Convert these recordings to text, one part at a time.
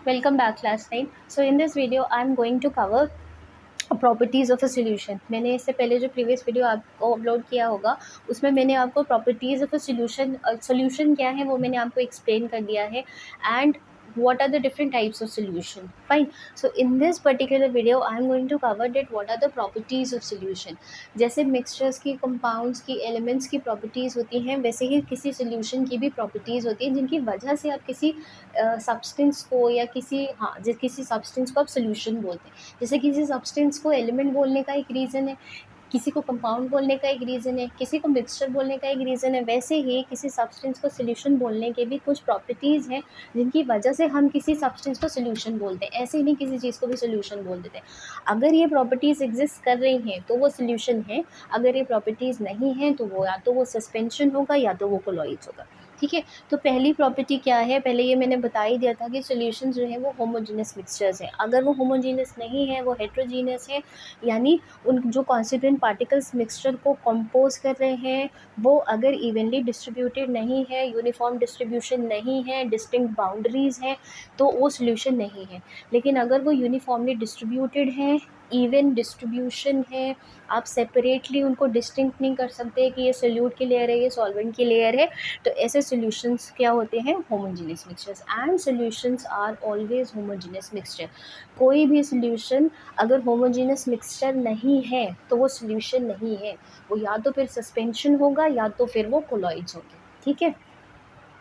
Welcome back class 9. So in this video I am going to cover properties of a solution. मैंने इससे पहले जो previous video आपको upload किया होगा उसमें मैंने आपको प्रॉपर्टीज़ ऑफ अ सोल्यूशन क्या है वो मैंने आपको एक्सप्लेन कर दिया है and what are the different types of solution. Fine. So in this particular video I am going to cover that what are the properties of solution. जैसे mixtures की, कंपाउंड्स की, एलिमेंट्स की प्रॉपर्टीज़ होती हैं, वैसे ही किसी सोल्यूशन की भी प्रॉपर्टीज़ होती हैं जिनकी वजह से आप किसी सब्सटेंस को या किसी सब्सटेंस को आप सोल्यूशन बोलते हैं। जैसे किसी सब्सटेंस को एलिमेंट बोलने का एक रीज़न है, किसी को कंपाउंड बोलने का एक रीज़न है, किसी को मिक्सचर बोलने का एक रीज़न है, वैसे ही किसी सब्सटेंस को सॉल्यूशन बोलने के भी कुछ प्रॉपर्टीज़ हैं जिनकी वजह से हम किसी सब्सटेंस को सॉल्यूशन बोलते हैं। ऐसे ही नहीं किसी चीज़ को भी सॉल्यूशन बोल देते हैं। अगर ये प्रॉपर्टीज़ एग्जिस्ट कर रही हैं तो वो सॉल्यूशन है, अगर ये प्रॉपर्टीज़ नहीं हैं तो वो या तो वो सस्पेंशन होगा या तो वो कोलॉइड्स होगा। ठीक है, तो पहली प्रॉपर्टी क्या है, पहले ये मैंने बता ही दिया था कि सॉल्यूशन जो है वो होमोजेनस मिक्सचर्स हैं। अगर वो होमोजेनस नहीं है, वो हेट्रोजीनस है, यानी उन जो कॉन्स्टिट्यूएंट पार्टिकल्स मिक्सचर को कंपोज कर रहे हैं वो अगर इवनली डिस्ट्रीब्यूटेड नहीं है, यूनिफॉर्म डिस्ट्रीब्यूशन नहीं है, डिस्टिंक्ट बाउंड्रीज़ हैं, तो वो सॉल्यूशन नहीं है। लेकिन अगर वो यूनिफॉर्मली डिस्ट्रीब्यूटेड हैं, इवन डिस्ट्रीब्यूशन है, आप सेपरेटली उनको डिस्टिंक्ट नहीं कर सकते कि ये सोल्यूट की लेयर है, ये सॉल्वेंट की लेयर है, तो ऐसे सॉल्यूशंस क्या होते हैं, homogeneous mixtures. And solutions are always homogeneous mixture. कोई भी सॉल्यूशन अगर होमोजेनियस मिक्सचर नहीं है तो वो सॉल्यूशन नहीं है, वो या तो फिर सस्पेंशन होगा या तो फिर वो कोलॉइड्स होंगे। ठीक है,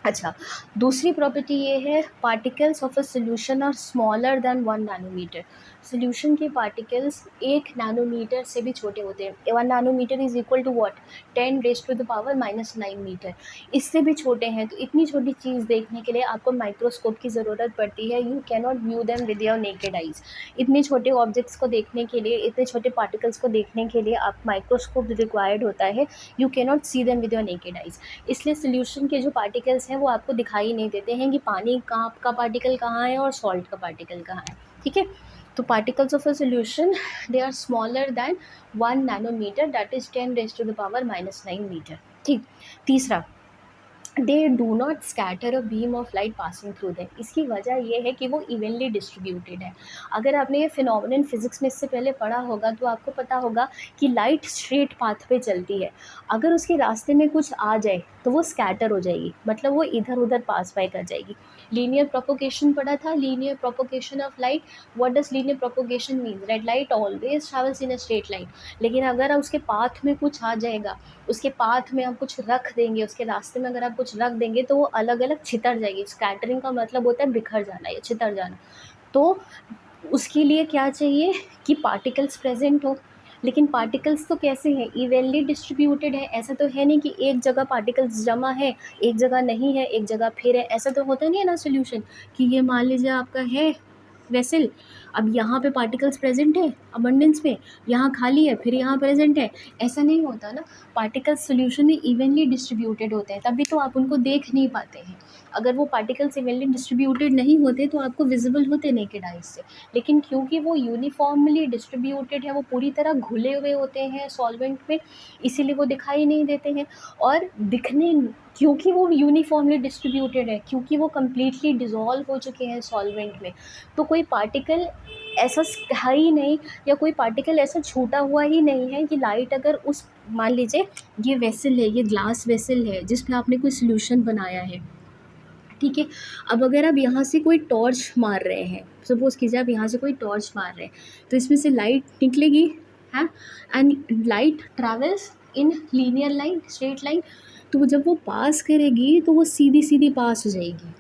अच्छा, दूसरी प्रॉपर्टी ये है, particles of a solution are smaller than 1 nanometre. Solution के पार्टिकल्स 1 नैनोमीटर से भी छोटे होते हैं। 1 nanometre is equal to what, 10⁻⁻⁻⁹ metre. इससे भी छोटे हैं। तो इतनी छोटी चीज़ देखने के लिए आपको माइक्रोस्कोप की ज़रूरत पड़ती है। You can not view them with your naked eyes. इतने छोटे ऑब्जेक्ट्स को देखने के लिए, इतने छोटे पार्टिकल्स को देखने के लिए आप माइक्रोस्कोप रिक्वायर्ड होता है। You can not see them with your naked eyes. इसलिए सॉल्यूशन के जो पार्टिकल्स हैं वो आपको दिखाई नहीं देते हैं कि पानी का पार्टिकल कहाँ है और सॉल्ट का पार्टिकल कहाँ है। ठीक है, तो particles of a solution they are smaller than 1 nanometre, that is 10⁻⁹ metre. ठीक, तीसरा, they do not scatter a beam of light passing through them. इसकी वजह यह है कि वो इवनली डिस्ट्रीब्यूटेड है। अगर आपने ये फिनोमेनन फिजिक्स में इससे पहले पढ़ा होगा तो आपको पता होगा कि लाइट स्ट्रेट पाथ पे चलती है। अगर उसके रास्ते में कुछ आ जाए तो वो स्कैटर हो जाएगी, मतलब वो इधर उधर पास बाय कर जाएगी। लीनियर प्रोपोगेशन पढ़ा था, linear propagation of light. What does linear propagation mean, that light always travels in a straight line. लेकिन अगर उसके पाथ में कुछ आ जाएगा, उसके पाथ में आप कुछ रख देंगे, उसके रास्ते में अगर आप कुछ रख देंगे तो वो अलग अलग छितर जाएगी। स्कैटरिंग का मतलब होता है बिखर जाना या छितर जाना। तो उसके लिए क्या चाहिए कि पार्टिकल्स प्रेजेंट हो। लेकिन पार्टिकल्स तो कैसे हैं, इवनली डिस्ट्रीब्यूटेड है। ऐसा तो है नहीं कि एक जगह पार्टिकल्स जमा है, एक जगह नहीं है, एक जगह फिर है। ऐसा तो होता नहीं है ना सोल्यूशन, कि ये मान लीजिए आपका है वेसल, अब यहाँ पे पार्टिकल्स प्रेजेंट है अबंडेंस में, यहाँ खाली है, फिर यहाँ प्रेजेंट है। ऐसा नहीं होता ना, पार्टिकल्स सॉल्यूशन में इवनली डिस्ट्रीब्यूटेड होते हैं, तभी तो आप उनको देख नहीं पाते हैं। अगर वो पार्टिकल्स इवनली डिस्ट्रीब्यूटेड नहीं होते तो आपको विजिबल होते नेकेड आइज से। लेकिन क्योंकि वो यूनिफॉर्मली डिस्ट्रीब्यूटेड है, वो पूरी तरह घुले हुए होते हैं सॉल्वेंट में, इसीलिए वो दिखाई नहीं देते हैं। और दिखने, क्योंकि वो यूनिफॉर्मली डिस्ट्रीब्यूटेड है, क्योंकि वो कम्प्लीटली डिज़ोल्व हो चुके हैं सॉल्वेंट में, तो कोई पार्टिकल ऐसा है ही नहीं, या कोई पार्टिकल ऐसा छूटा हुआ ही नहीं है कि लाइट अगर उस, मान लीजिए ये वेसल है, ये ग्लास वेसल है जिस पे आपने कोई सोल्यूशन बनाया है। ठीक है, अब अगर आप यहाँ से कोई टॉर्च मार रहे हैं, सपोज़ कीजिए आप यहाँ से कोई टॉर्च मार रहे हैं, तो इसमें से लाइट निकलेगी है, and light travels in linear line, straight line. तो जब वो पास करेगी तो वो सीधी सीधी पास हो जाएगी।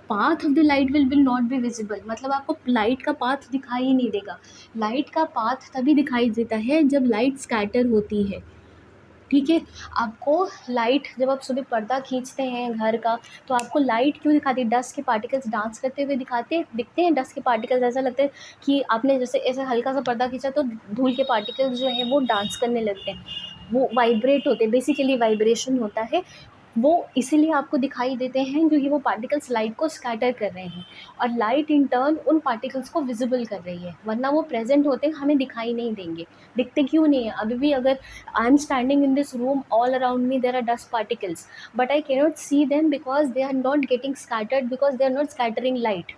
Path of the light will not be visible, मतलब आपको लाइट का पाथ दिखाई ही नहीं देगा। लाइट का पाथ तभी दिखाई देता है जब लाइट स्कैटर होती है। ठीक है, आपको लाइट, जब आप सुबह पर्दा खींचते हैं घर का, तो आपको लाइट क्यों दिखाती है, डस्ट के पार्टिकल्स डांस करते हुए दिखते हैं। डस्ट के पार्टिकल्स, ऐसा लगता है कि आपने जैसे ऐसे हल्का सा पर्दा खींचा तो धूल के पार्टिकल्स जो हैं वो डांस करने लगते हैं, वो वाइब्रेट होते हैं, बेसिकली वाइब्रेशन होता है वो, इसीलिए आपको दिखाई देते हैं क्योंकि वो पार्टिकल्स लाइट को स्कैटर कर रहे हैं और लाइट इन टर्न उन पार्टिकल्स को विजिबल कर रही है, वरना वो प्रेजेंट होते हमें दिखाई नहीं देंगे। दिखते क्यों नहीं है, अभी भी अगर I am standing in this room, all around me there are dust particles, but I cannot see them because they are not getting scattered, because they are not scattering light.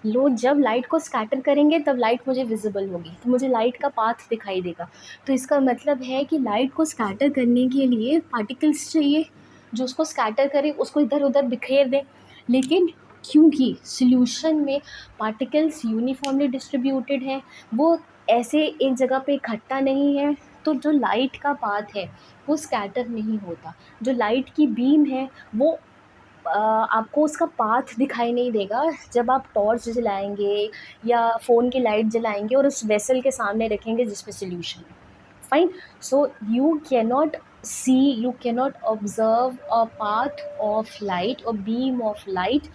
लो जब लाइट को scatter करेंगे तब light मुझे visible होगी, तो मुझे light का पाथ दिखाई देगा। तो इसका मतलब है कि लाइट को स्कैटर करने के लिए पार्टिकल्स चाहिए जो उसको स्कैटर करे, उसको इधर उधर बिखेर दे। लेकिन क्योंकि सॉल्यूशन में पार्टिकल्स यूनिफॉर्मली डिस्ट्रीब्यूटेड है, वो ऐसे एक जगह पे इकट्ठा नहीं है, तो जो लाइट का पाथ है वो स्कैटर नहीं होता। जो लाइट की बीम है वो आपको उसका पाथ दिखाई नहीं देगा जब आप टॉर्च जलाएंगे या फ़ोन की लाइट जलाएंगे और उस वेसल के सामने रखेंगे जिसमें सॉल्यूशन है। Fine. So you cannot see, you cannot observe a path of light और beam of light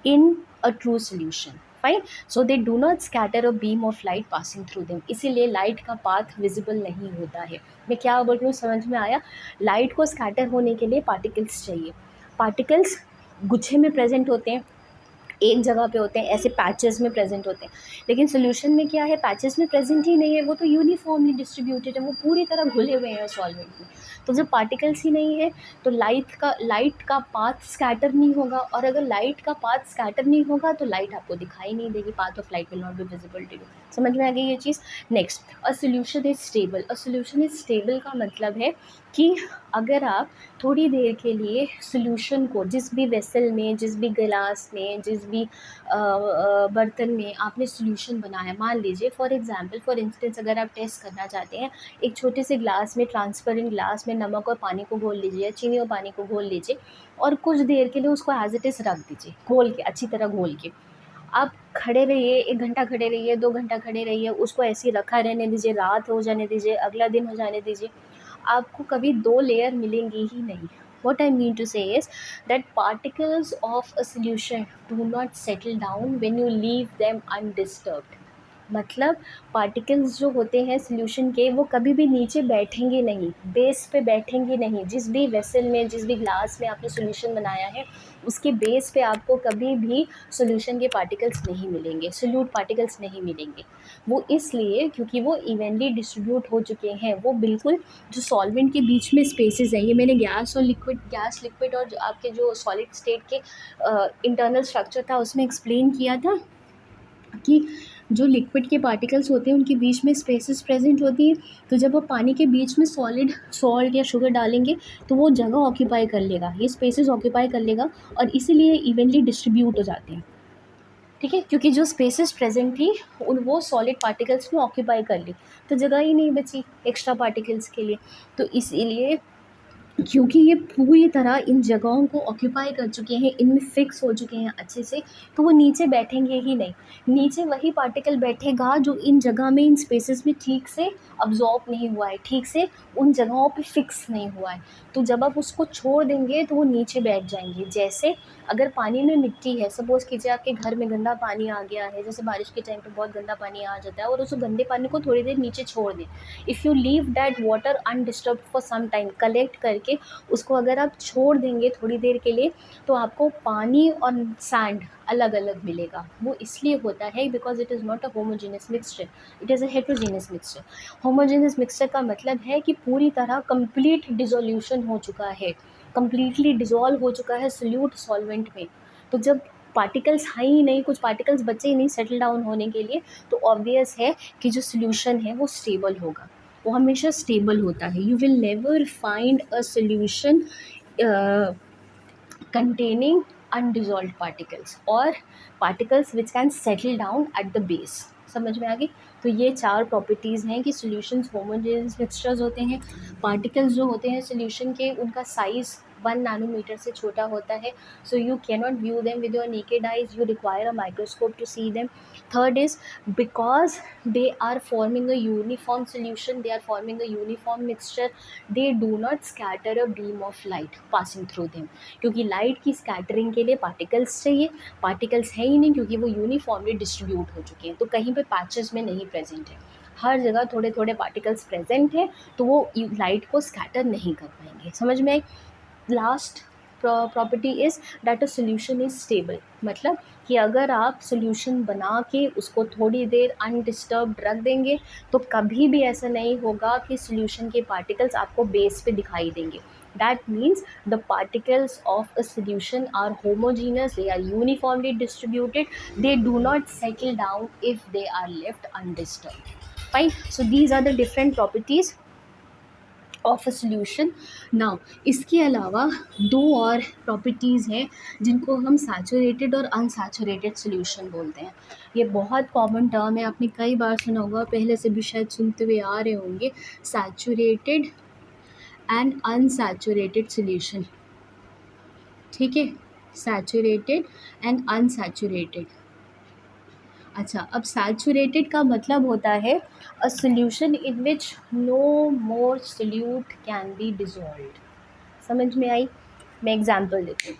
in a true solution. Fine. So they do not scatter a beam of light passing through them. इसीलिए light का path visible नहीं होता है। मैं क्या बोल रही हूँ समझ में आया? लाइट को स्कैटर होने के लिए पार्टिकल्स चाहिए। पार्टिकल्स गुच्छे में प्रेजेंट होते हैं, एक जगह पे होते हैं, ऐसे पैचेस में प्रेजेंट होते हैं। लेकिन सॉल्यूशन में क्या है, पैचेस में प्रेजेंट ही नहीं है, वो तो यूनिफॉर्मली डिस्ट्रीब्यूटेड है, वो पूरी तरह घुले हुए हैं सॉल्वेंट में। तो जब पार्टिकल्स ही नहीं है तो लाइट का पाथ स्कैटर नहीं होगा, और अगर लाइट का पाथ स्कैटर नहीं होगा तो लाइट आपको दिखाई नहीं देगी, path of light will not be visible to you. समझ में आ गई ये चीज़? Next, a solution is stable. A solution is stable का मतलब है कि अगर आप थोड़ी देर के लिए सॉल्यूशन को जिस भी वेसल में, जिस भी गिलास में, जिस भी बर्तन में आपने सॉल्यूशन बनाया, मान लीजिए फॉर इंस्टेंस अगर आप टेस्ट करना चाहते हैं, एक छोटे से ग्लास में, ट्रांसपेरेंट ग्लास में नमक और पानी को घोल लीजिए, चीनी और पानी को घोल लीजिए और कुछ देर के लिए उसको एज इट इज़ रख दीजिए, घोल के, अच्छी तरह घोल के। आप खड़े रहिए, 1 घंटा खड़े रहिए, 2 घंटा खड़े रहिए, उसको ऐसे ही रखा रहने दीजिए, रात हो जाने दीजिए, अगला दिन हो जाने दीजिए, आपको कभी 2 लेयर मिलेंगी ही नहीं। What I mean to say is that particles of a solution do not settle down when you leave them undisturbed. मतलब पार्टिकल्स जो होते हैं सॉल्यूशन के, वो कभी भी नीचे बैठेंगे नहीं, बेस पे बैठेंगे नहीं। जिस भी वेसल में, जिस भी ग्लास में आपने सॉल्यूशन बनाया है, उसके बेस पे आपको कभी भी सॉल्यूशन के पार्टिकल्स नहीं मिलेंगे, सोल्यूट पार्टिकल्स नहीं मिलेंगे। वो इसलिए क्योंकि वो इवनली डिस्ट्रीब्यूट हो चुके हैं। वो बिल्कुल जो सॉल्वेंट के बीच में स्पेसेस हैं, ये मैंने गैस लिक्विड और जो आपके जो सॉलिड स्टेट के इंटरनल स्ट्रक्चर था उसमें एक्सप्लेन किया था कि जो लिक्विड के पार्टिकल्स होते हैं उनके बीच में स्पेसेस प्रेजेंट होती हैं। तो जब आप पानी के बीच में सॉलिड सॉल्ट या शुगर डालेंगे तो वो जगह ऑक्यूपाई कर लेगा, ये स्पेसेस ऑक्यूपाई कर लेगा, और इसीलिए इवनली डिस्ट्रीब्यूट हो जाते हैं। ठीक है, क्योंकि जो स्पेसेस प्रेजेंट थी उन वो सॉलिड पार्टिकल्स ने ऑक्यूपाई कर ली, तो जगह ही नहीं बची एक्स्ट्रा पार्टिकल्स के लिए। तो इसीलिए क्योंकि ये पूरी तरह इन जगहों को ऑक्यूपाई कर चुके हैं, इनमें फिक्स हो चुके हैं अच्छे से, तो वो नीचे बैठेंगे ही नहीं। नीचे वही पार्टिकल बैठेगा जो इन जगह में, इन स्पेसेस में ठीक से अब्जॉर्ब नहीं हुआ है, ठीक से उन जगहों पे फिक्स नहीं हुआ है। तो जब आप उसको छोड़ देंगे तो वो नीचे बैठ जाएंगे। जैसे अगर पानी में मिट्टी है, सपोज़ कीजिए आपके घर में गंदा पानी आ गया है, जैसे बारिश के टाइम पे बहुत गंदा पानी आ जाता है, और उस गंदे पानी को थोड़ी देर नीचे छोड़ दें। If you leave that water undisturbed for some time, collect करके उसको अगर आप छोड़ देंगे थोड़ी देर के लिए, तो आपको पानी और सैंड अलग अलग मिलेगा। वो इसलिए होता है because it is not a homogeneous mixture, it is a heterogeneous mixture. Homogeneous mixture का मतलब है कि पूरी तरह कंप्लीट डिसोल्यूशन हो चुका है, कंप्लीटली डिज़ोल्व हो चुका है सोल्यूट सॉल्वेंट में। तो जब पार्टिकल्स हैं ही नहीं, कुछ पार्टिकल्स बचे ही नहीं सेटल डाउन होने के लिए, तो ऑब्वियस है कि जो सोल्यूशन है वो स्टेबल होगा, वो हमेशा स्टेबल होता है। You will never find a solution containing undissolved particles or particles which can settle down at the base। समझ में आ गई? तो ये 4 प्रॉपर्टीज़ हैं कि सॉल्यूशंस होमोजेनियस मिक्सचर्स होते हैं। पार्टिकल्स जो होते हैं सॉल्यूशन के, उनका साइज़ 1 नैनोमीटर से छोटा होता है, so you can not view them with your naked eyes, you require a microscope to see them. Third is because they are forming a uniform solution, they are forming a uniform mixture, they do not scatter a beam of light passing through them. क्योंकि light की scattering के लिए particles चाहिए, particles है ही नहीं क्योंकि वो uniformly distribute हो चुके हैं, तो कहीं पे पैचेस में नहीं प्रेजेंट है, हर जगह थोड़े थोड़े पार्टिकल्स प्रेजेंट हैं, तो वो लाइट को स्कैटर नहीं कर पाएंगे। समझ में आई? Last property is that a solution is stable. मतलब कि अगर आप सोल्यूशन बना के उसको थोड़ी देर अनडिस्टर्ब्ड रख देंगे तो कभी भी ऐसा नहीं होगा कि सोल्यूशन के पार्टिकल्स आपको बेस पे दिखाई देंगे। That means the particles of a solution are homogeneous, they are uniformly distributed, they do not settle down if they are left undisturbed. Fine. So these are the different properties of a solution. Now इसके अलावा दो और properties हैं जिनको हम saturated और unsaturated solution बोलते हैं. ये बहुत कॉमन टर्म है, आपने कई बार सुना होगा, पहले से भी शायद सुनते हुए आ रहे होंगे. Saturated and unsaturated solution. ठीक है, सैचुरेटेड एंड अनसैचुरेटेड. अच्छा, अब सैचुरेटेड का मतलब होता है a solution in which no more solute can be dissolved. समझ में आई? मैं एग्जांपल देती हूँ.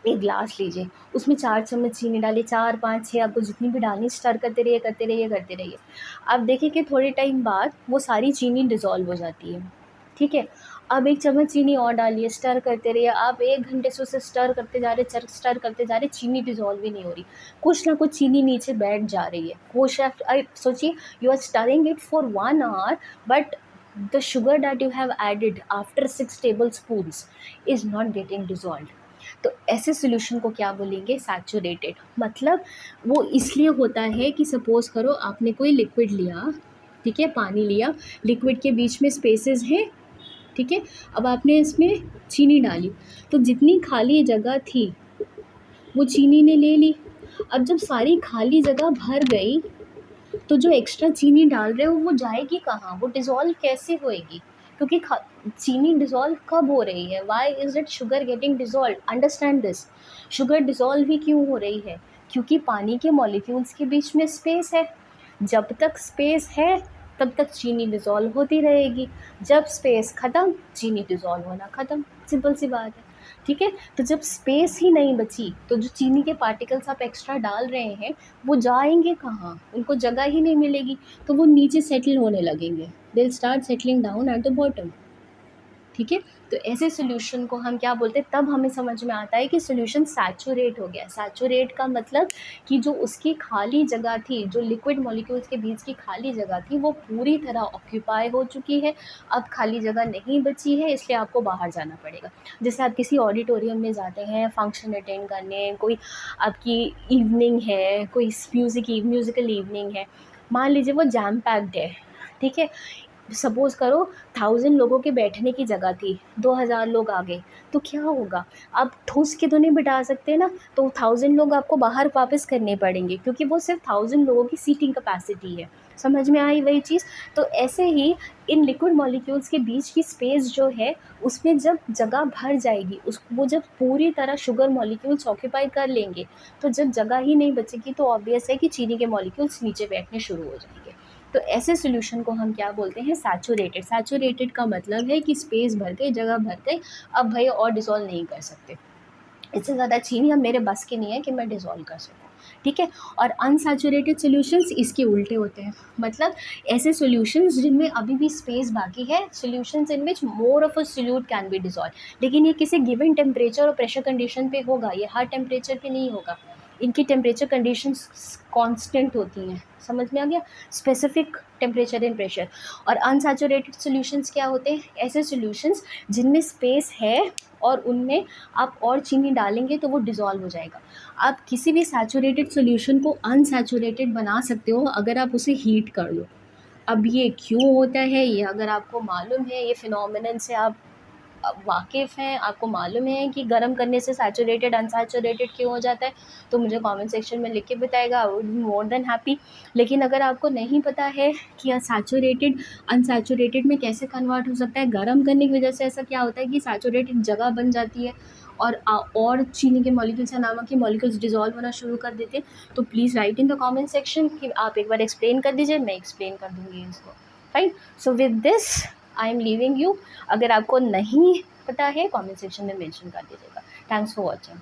एक ग्लास लीजिए, उसमें 4 चम्मच चीनी डालिए, 4, 5, 6 आपको जितनी भी डालनी, स्टर करते रहिए, करते रहिए, करते रहिए. आप देखिए कि थोड़े टाइम बाद वो सारी चीनी डिज़ोल्व हो जाती है. ठीक है, अब 1 चम्मच चीनी और डालिए, स्टर करते रहिए. आप 1 घंटे से उसे स्टर करते जा रहे, स्टर करते जा रहे, चीनी डिज़ोल्व ही नहीं हो रही. कुछ ना कुछ चीनी नीचे बैठ जा रही है. कुछ सोचिए, you are stirring it for 1 hour, but the sugar that you have added after 6 tablespoons is not getting dissolved. तो ऐसे सोल्यूशन को क्या बोलेंगे? सैचुरेटेड. मतलब वो इसलिए होता है कि सपोज़ करो आपने कोई लिक्विड लिया, ठीक है, पानी लिया, लिक्विड के बीच में स्पेसेस हैं, ठीक है, अब आपने इसमें चीनी डाली, तो जितनी खाली जगह थी वो चीनी ने ले ली. अब जब सारी खाली जगह भर गई तो जो एक्स्ट्रा चीनी डाल रहे हो वो जाएगी कहाँ? वो डिज़ोल्व कैसे होएगी? क्योंकि चीनी डिज़ोल्व कब हो रही है? Why is it sugar getting dissolve? Understand this. Sugar dissolve ही क्यों हो रही है? क्योंकि पानी के मॉलिक्यूल्स के बीच में स्पेस है. जब तक स्पेस है तब तक चीनी डिज़ोल्व होती रहेगी. जब स्पेस ख़त्म, चीनी डिज़ोल्व होना ख़त्म. सिंपल सी बात है. ठीक है, तो जब स्पेस ही नहीं बची तो जो चीनी के पार्टिकल्स आप एक्स्ट्रा डाल रहे हैं वो जाएंगे कहाँ? उनको जगह ही नहीं मिलेगी, तो वो नीचे सेटल होने लगेंगे. They will start settling down at the bottom. ठीक है, तो ऐसे सोल्यूशन को हम क्या बोलते हैं? तब हमें समझ में आता है कि सोल्यूशन सैचुरेट हो गया. सैचुरेट का मतलब कि जो उसकी खाली जगह थी, जो लिक्विड मॉलिक्यूल्स के बीच की खाली जगह थी, वो पूरी तरह ऑक्यूपाई हो चुकी है. अब खाली जगह नहीं बची है, इसलिए आपको बाहर जाना पड़ेगा. जैसे आप किसी ऑडिटोरियम में जाते हैं फंक्शन अटेंड करने, कोई आपकी इवनिंग है, कोई म्यूज़िकल इवनिंग है, मान लीजिए वो जैम पैक्ड है. ठीक है, सपोज़ करो 1000 लोगों के बैठने की जगह थी, 2000 लोग आ गए, तो क्या होगा? आप ठूस के तो नहीं बिठा सकते ना, तो 1000 लोग आपको बाहर वापस करने पड़ेंगे, क्योंकि वो सिर्फ 1000 लोगों की सीटिंग कैपेसिटी है. समझ में आई वही चीज़? तो ऐसे ही इन लिक्विड मॉलिक्यूल्स के बीच की स्पेस जो है, उसमें जब जगह भर जाएगी, वो जब पूरी तरह शुगर मॉलिक्यूल्स ऑक्यूपाई कर लेंगे, तो जब जगह ही नहीं बचेगी तो ऑब्वियस है कि चीनी के मॉलिक्यूल्स नीचे बैठने शुरू हो जाएंगे. तो ऐसे सोल्यूशन को हम क्या बोलते हैं? सैचुरेटेड. सैचुरेटेड का मतलब है कि स्पेस भर गई, जगह भर गई, अब भाई और डिज़ोल्व नहीं कर सकते. इससे ज़्यादा चीनी अब मेरे बस की नहीं है कि मैं डिज़ोल्व कर सकूँ. ठीक है, और अनसैचुरेटेड सॉल्यूशंस इसके उल्टे होते हैं. मतलब ऐसे सॉल्यूशंस जिनमें अभी भी स्पेस बाकी है, solutions in which more of a solute can B dissolve. लेकिन ये किसी गिवन टेम्परेचर और प्रेशर कंडीशन पे होगा, ये हर टेम्परेचर पे नहीं होगा. इनकी टेम्परेचर कंडीशंस कांस्टेंट होती हैं. समझ में आ गया? Specific temperature and pressure. और अनसैचुरेटेड सॉल्यूशंस क्या होते हैं? ऐसे सॉल्यूशंस जिनमें स्पेस है और उनमें आप और चीनी डालेंगे तो वो डिज़ोल्व हो जाएगा. आप किसी भी सैचुरेटेड सॉल्यूशन को अनसैचुरेटेड बना सकते हो अगर आप उसे हीट कर दो. अब ये क्यों होता है, ये अगर आपको मालूम है, ये फिनोमिनन से आप वाकिफ़ हैं, आपको मालूम है कि गर्म करने से सैचुरेटेड अनसैचुरेटेड क्यों हो जाता है, तो मुझे कमेंट सेक्शन में लिख के बताएगा. I would be more than happy. लेकिन अगर आपको नहीं पता है कि सैचुरेटेड अनसैचुरेटेड में कैसे कन्वर्ट हो सकता है, गर्म करने की वजह से ऐसा क्या होता है कि सैचुरेटेड जगह बन जाती है और चीनी के मॉलिक्यूल्स या नमक के मॉलिक्यूल्स डिज़ोल्व होना शुरू कर देते हैं. तो please write in the comment section कि आप एक बार एक्सप्लेन कर दीजिए, मैं एक्सप्लेन कर दूँगी इसको. Fine. So with this I am leaving you. अगर आपको नहीं पता है कमेंट सेक्शन में मेंशन कर दीजिएगा. Thanks for watching.